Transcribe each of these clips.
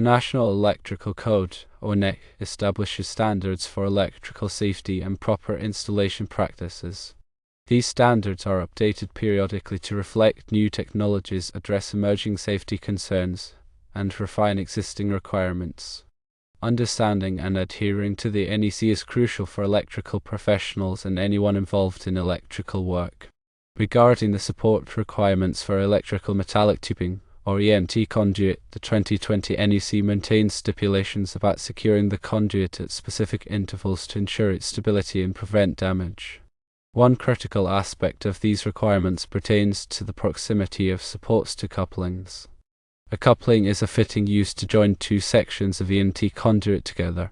National Electrical Code, or NEC, establishes standards for electrical safety and proper installation practices. These standards are updated periodically to reflect new technologies, address emerging safety concerns, and refine existing requirements. Understanding and adhering to the NEC is crucial for electrical professionals and anyone involved in electrical work. Regarding the support requirements for electrical metallic tubing, or EMT conduit, the 2020 NEC maintains stipulations about securing the conduit at specific intervals to ensure its stability and prevent damage. One critical aspect of these requirements pertains to the proximity of supports to couplings. A coupling is a fitting used to join two sections of EMT conduit together.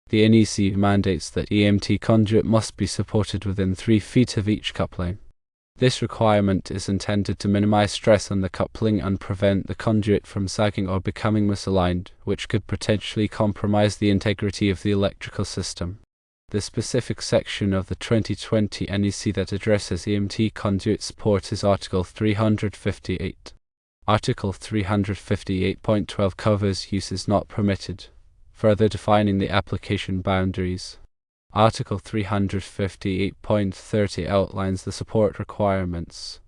The NEC mandates that EMT conduit must be supported within 3 feet of each coupling. This requirement is intended to minimize stress on the coupling and prevent the conduit from sagging or becoming misaligned, which could potentially compromise the integrity of the electrical system. The specific section of the 2020 NEC that addresses EMT conduit support is Article 358. Article 358.12 covers uses not permitted, further defining the application boundaries. Article 358.30 outlines the support requirements.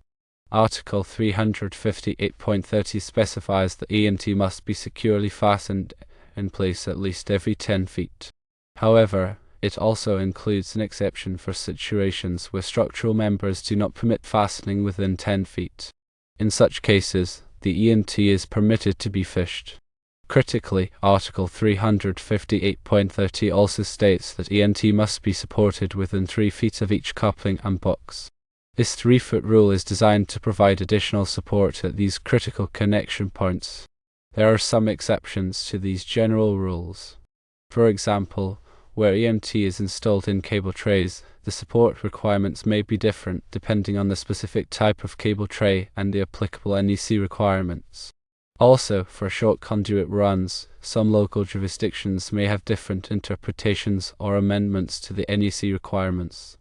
Article 358.30 specifies that EMT must be securely fastened in place at least every 10 feet. However, it also includes an exception for situations where structural members do not permit fastening within 10 feet. In such cases, the EMT is permitted to be fished. Critically, Article 358.30 also states that EMT must be supported within 3 feet of each coupling and box. This 3-foot rule is designed to provide additional support at these critical connection points. There are some exceptions to these general rules. For example, where EMT is installed in cable trays, the support requirements may be different depending on the specific type of cable tray and the applicable NEC requirements. Also, for short conduit runs, some local jurisdictions may have different interpretations or amendments to the NEC requirements.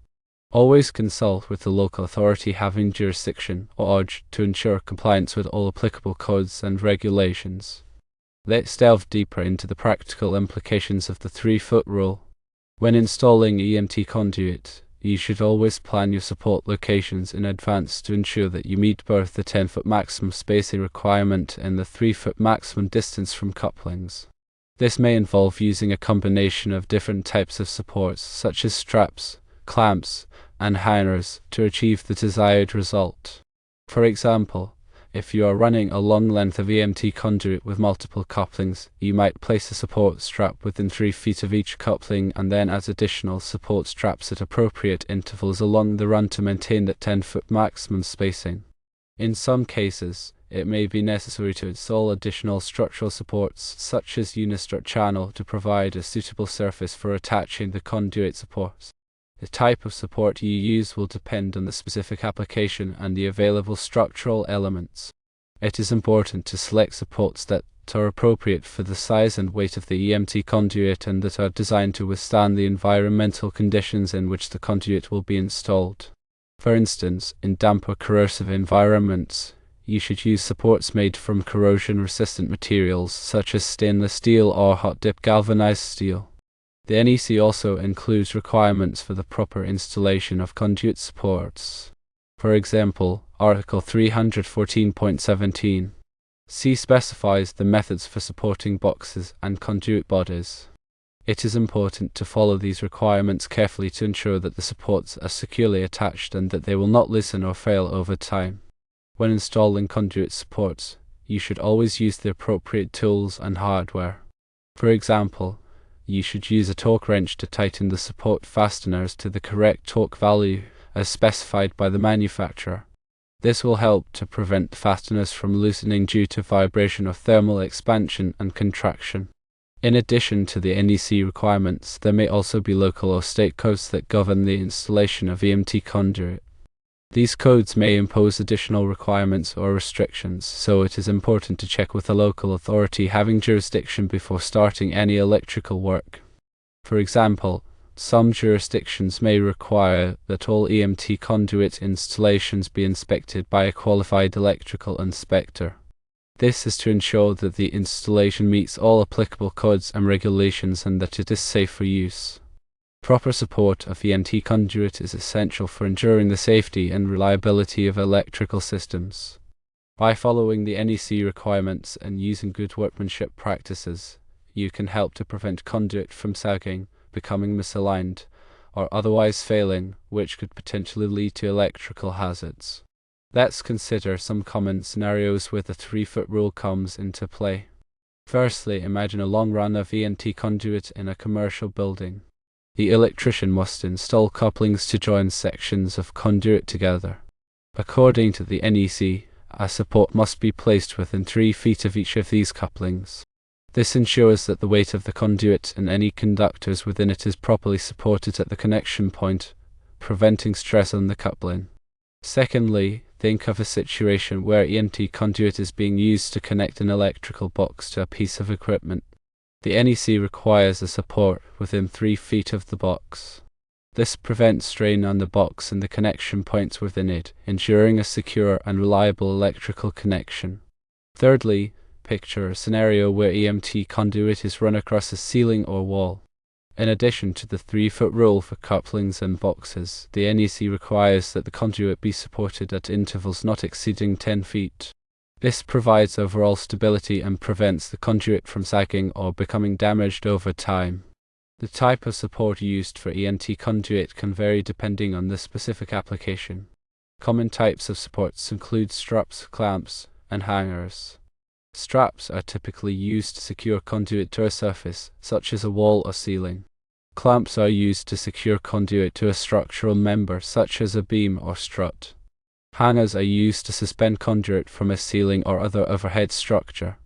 Always consult with the local authority having jurisdiction, or OJ, to ensure compliance with all applicable codes and regulations. Let's delve deeper into the practical implications of the 3-foot rule. When installing EMT conduit, you should always plan your support locations in advance to ensure that you meet both the 10-foot maximum spacing requirement and the 3-foot maximum distance from couplings. This may involve using a combination of different types of supports, such as straps, clamps, and hangers, to achieve the desired result. For example, if you are running a long length of EMT conduit with multiple couplings, you might place a support strap within 3 feet of each coupling and then add additional support straps at appropriate intervals along the run to maintain that 10-foot maximum spacing. In some cases, it may be necessary to install additional structural supports, such as unistrut channel, to provide a suitable surface for attaching the conduit supports. The type of support you use will depend on the specific application and the available structural elements. It is important to select supports that are appropriate for the size and weight of the EMT conduit and that are designed to withstand the environmental conditions in which the conduit will be installed. For instance, in damp or corrosive environments, you should use supports made from corrosion-resistant materials such as stainless steel or hot-dip galvanized steel. The NEC also includes requirements for the proper installation of conduit supports. For example, Article 314.17 C specifies the methods for supporting boxes and conduit bodies. It is important to follow these requirements carefully to ensure that the supports are securely attached and that they will not loosen or fail over time. When installing conduit supports, you should always use the appropriate tools and hardware. For example, you should use a torque wrench to tighten the support fasteners to the correct torque value as specified by the manufacturer. This will help to prevent the fasteners from loosening due to vibration or thermal expansion and contraction. In addition to the NEC requirements, there may also be local or state codes that govern the installation of EMT conduit. These codes may impose additional requirements or restrictions, so it is important to check with the local authority having jurisdiction before starting any electrical work. For example, some jurisdictions may require that all EMT conduit installations be inspected by a qualified electrical inspector. This is to ensure that the installation meets all applicable codes and regulations and that it is safe for use. Proper support of EMT conduit is essential for ensuring the safety and reliability of electrical systems. By following the NEC requirements and using good workmanship practices, you can help to prevent conduit from sagging, becoming misaligned, or otherwise failing, which could potentially lead to electrical hazards. Let's consider some common scenarios where the 3-foot rule comes into play. Firstly, imagine a long run of EMT conduit in a commercial building. The electrician must install couplings to join sections of conduit together. According to the NEC, a support must be placed within 3 feet of each of these couplings. This ensures that the weight of the conduit and any conductors within it is properly supported at the connection point, preventing stress on the coupling. Secondly, think of a situation where EMT conduit is being used to connect an electrical box to a piece of equipment. The NEC requires a support within 3 feet of the box. This prevents strain on the box and the connection points within it, ensuring a secure and reliable electrical connection. Thirdly, picture a scenario where EMT conduit is run across a ceiling or wall. In addition to the 3-foot rule for couplings and boxes, the NEC requires that the conduit be supported at intervals not exceeding 10 feet. This provides overall stability and prevents the conduit from sagging or becoming damaged over time. The type of support used for EMT conduit can vary depending on the specific application. Common types of supports include straps, clamps, and hangers. Straps are typically used to secure conduit to a surface, such as a wall or ceiling. Clamps are used to secure conduit to a structural member, such as a beam or strut. Hangers are used to suspend conduit from a ceiling or other overhead structure.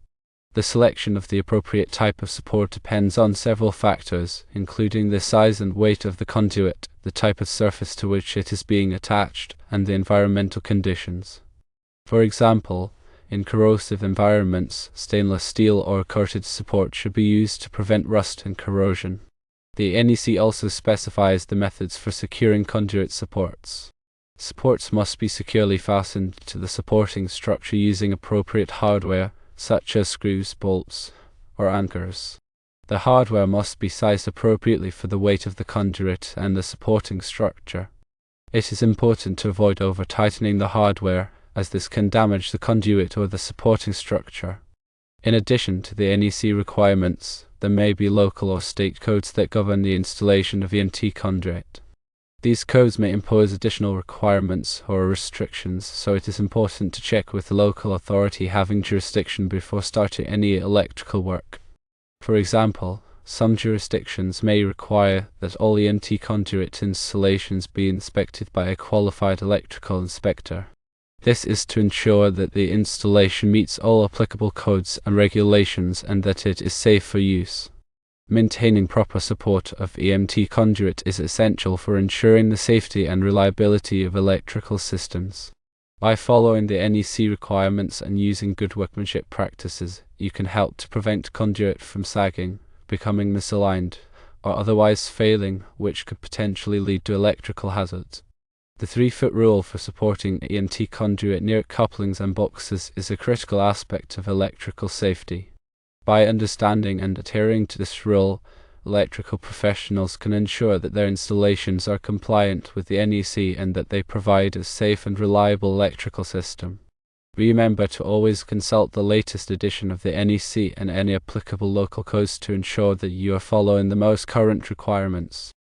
The selection of the appropriate type of support depends on several factors, including the size and weight of the conduit, the type of surface to which it is being attached, and the environmental conditions. For example, in corrosive environments, stainless steel or coated support should be used to prevent rust and corrosion. The NEC also specifies the methods for securing conduit supports. Supports must be securely fastened to the supporting structure using appropriate hardware, such as screws, bolts, or anchors. The hardware must be sized appropriately for the weight of the conduit and the supporting structure. It is important to avoid over-tightening the hardware, as this can damage the conduit or the supporting structure. In addition to the NEC requirements, there may be local or state codes that govern the installation of EMT conduit. These codes may impose additional requirements or restrictions, so it is important to check with the local authority having jurisdiction before starting any electrical work. For example, some jurisdictions may require that all EMT conduit installations be inspected by a qualified electrical inspector. This is to ensure that the installation meets all applicable codes and regulations and that it is safe for use. Maintaining proper support of EMT conduit is essential for ensuring the safety and reliability of electrical systems. By following the NEC requirements and using good workmanship practices, you can help to prevent conduit from sagging, becoming misaligned, or otherwise failing, which could potentially lead to electrical hazards. The 3-foot rule for supporting EMT conduit near couplings and boxes is a critical aspect of electrical safety. By understanding and adhering to this rule, electrical professionals can ensure that their installations are compliant with the NEC and that they provide a safe and reliable electrical system. Remember to always consult the latest edition of the NEC and any applicable local codes to ensure that you are following the most current requirements.